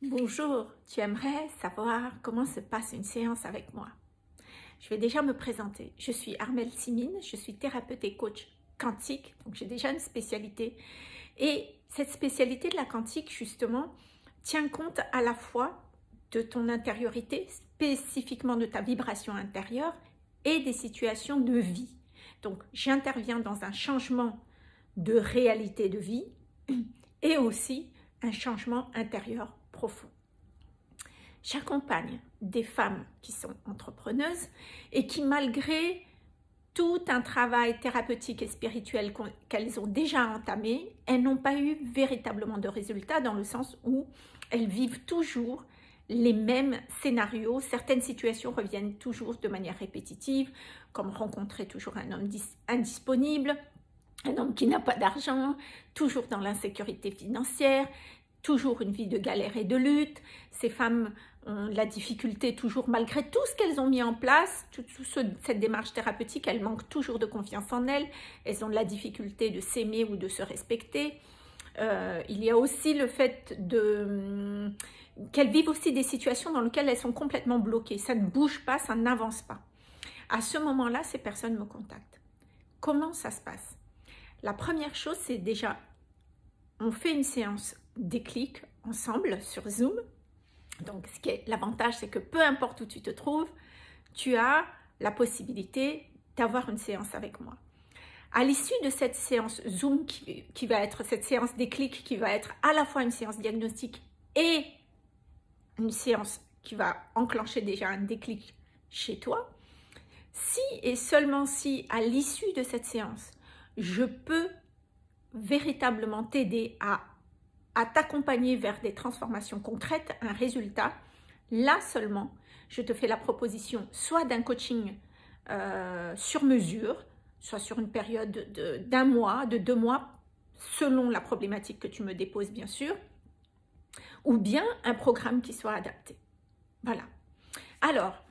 Bonjour, tu aimerais savoir comment se passe une séance avec moi? Je vais déjà me présenter. Je suis Armelle Simine, je suis thérapeute et coach quantique, donc j'ai déjà une spécialité. Et cette spécialité de la quantique, justement, tient compte à la fois de ton intériorité, spécifiquement de ta vibration intérieure, et des situations de vie. Donc, j'interviens dans un changement de réalité de vie et aussi un changement intérieur profond. J'accompagne des femmes qui sont entrepreneuses et qui, malgré tout un travail thérapeutique et spirituel qu'elles ont déjà entamé, elles n'ont pas eu véritablement de résultats, dans le sens où elles vivent toujours les mêmes scénarios. Certaines situations reviennent toujours de manière répétitive, comme rencontrer toujours un homme indisponible, un homme qui n'a pas d'argent, toujours dans l'insécurité financière, toujours une vie de galère et de lutte. Ces femmes ont la difficulté toujours, malgré tout ce qu'elles ont mis en place, cette démarche thérapeutique, elles manquent toujours de confiance en elles. Elles ont la difficulté de s'aimer ou de se respecter. Il y a aussi le fait qu'elles vivent aussi des situations dans lesquelles elles sont complètement bloquées. Ça ne bouge pas, ça n'avance pas. À ce moment-là, ces personnes me contactent. Comment ça se passe? La première chose, c'est déjà, on fait une séance déclic ensemble sur Zoom. Donc, l'avantage, c'est que peu importe où tu te trouves, tu as la possibilité d'avoir une séance avec moi. À l'issue de cette séance Zoom, qui va être cette séance déclic, qui va être à la fois une séance diagnostique et une séance qui va enclencher déjà un déclic chez toi, si et seulement si, à l'issue de cette séance, je peux véritablement t'aider à t'accompagner vers des transformations concrètes, un résultat, là seulement, je te fais la proposition soit d'un coaching sur mesure, soit sur une période d'un mois, de 2 mois, selon la problématique que tu me déposes bien sûr, ou bien un programme qui soit adapté. Voilà. Alors,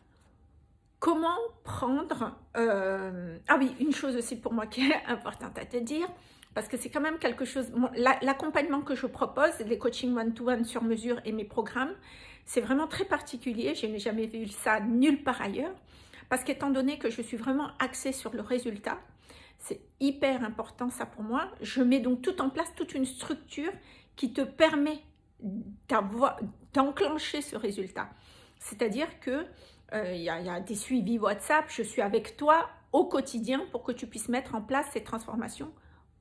comment prendre... Ah oui, une chose aussi pour moi qui est importante à te dire, parce que c'est quand même quelque chose... L'accompagnement que je propose, les coachings one-to-one sur mesure et mes programmes, c'est vraiment très particulier. Je n'ai jamais vu ça nulle part ailleurs, parce qu'étant donné que je suis vraiment axée sur le résultat, c'est hyper important ça pour moi. Je mets donc tout en place, toute une structure qui te permet d'enclencher ce résultat. C'est-à-dire que il y a des suivis WhatsApp, je suis avec toi au quotidien pour que tu puisses mettre en place ces transformations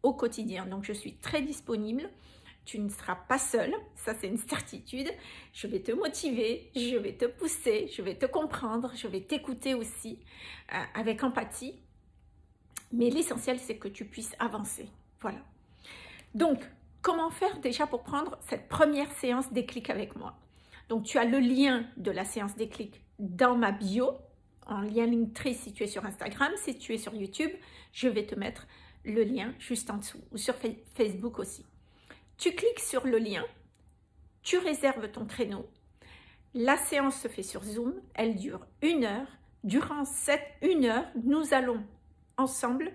au quotidien. Donc, je suis très disponible. Tu ne seras pas seule, ça c'est une certitude. Je vais te motiver, je vais te pousser, je vais te comprendre, je vais t'écouter aussi avec empathie. Mais l'essentiel, c'est que tu puisses avancer. Voilà. Donc, comment faire déjà pour prendre cette première séance déclic avec moi? Donc, tu as le lien de la séance déclic dans ma bio, en lien Linktree si tu es sur Instagram. Si tu es sur YouTube, je vais te mettre le lien juste en dessous, ou sur Facebook aussi. Tu cliques sur le lien, tu réserves ton créneau. La séance se fait sur Zoom, elle dure 1 heure. Durant cette 1 heure, nous allons ensemble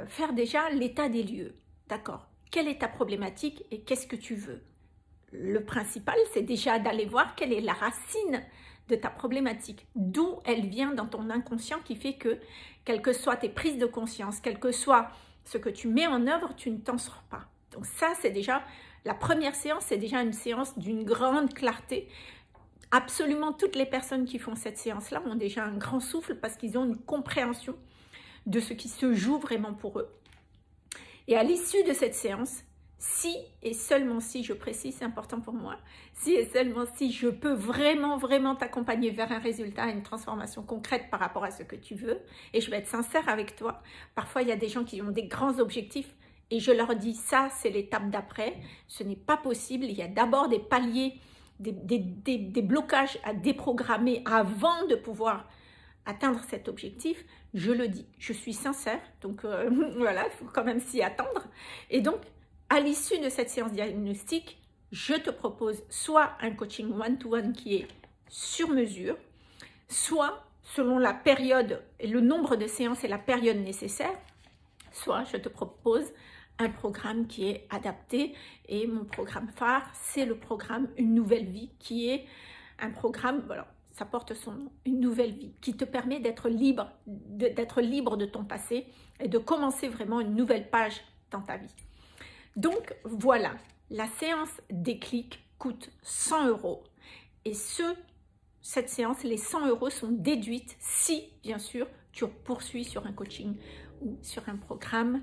faire déjà l'état des lieux. D'accord? Quelle est ta problématique et qu'est-ce que tu veux? Le principal, c'est déjà d'aller voir quelle est la racine de ta problématique, d'où elle vient dans ton inconscient qui fait que, quelles que soient tes prises de conscience, quel que soit ce que tu mets en œuvre, tu ne t'en sors pas. Donc ça, c'est déjà, la première séance, c'est déjà une séance d'une grande clarté. Absolument toutes les personnes qui font cette séance-là ont déjà un grand souffle parce qu'ils ont une compréhension de ce qui se joue vraiment pour eux. Et à l'issue de cette séance, si et seulement si, je précise, c'est important pour moi, si et seulement si je peux vraiment t'accompagner vers un résultat, une transformation concrète par rapport à ce que tu veux, et je vais être sincère avec toi, parfois il y a des gens qui ont des grands objectifs, et je leur dis ça c'est l'étape d'après, ce n'est pas possible, il y a d'abord des paliers, des blocages à déprogrammer avant de pouvoir atteindre cet objectif. Je le dis, je suis sincère, donc voilà, il faut quand même s'y attendre, et donc à l'issue de cette séance diagnostique, je te propose soit un coaching one-to-one qui est sur mesure, soit selon la période et le nombre de séances et la période nécessaire, soit je te propose un programme qui est adapté. Et mon programme phare, c'est le programme Une Nouvelle Vie, qui est un programme, voilà, ça porte son nom, Une Nouvelle Vie, qui te permet d'être libre de ton passé et de commencer vraiment une nouvelle page dans ta vie. Donc voilà, la séance déclic coûte 100 € et cette séance, les 100 € sont déduites si, bien sûr, tu poursuis sur un coaching ou sur un programme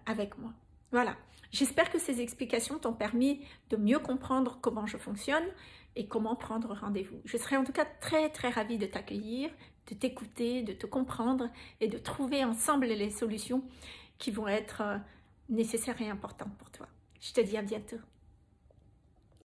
avec moi. Voilà, j'espère que ces explications t'ont permis de mieux comprendre comment je fonctionne et comment prendre rendez-vous. Je serai en tout cas très ravie de t'accueillir, de t'écouter, de te comprendre et de trouver ensemble les solutions qui vont être nécessaires et importantes pour toi. Je te dis à bientôt.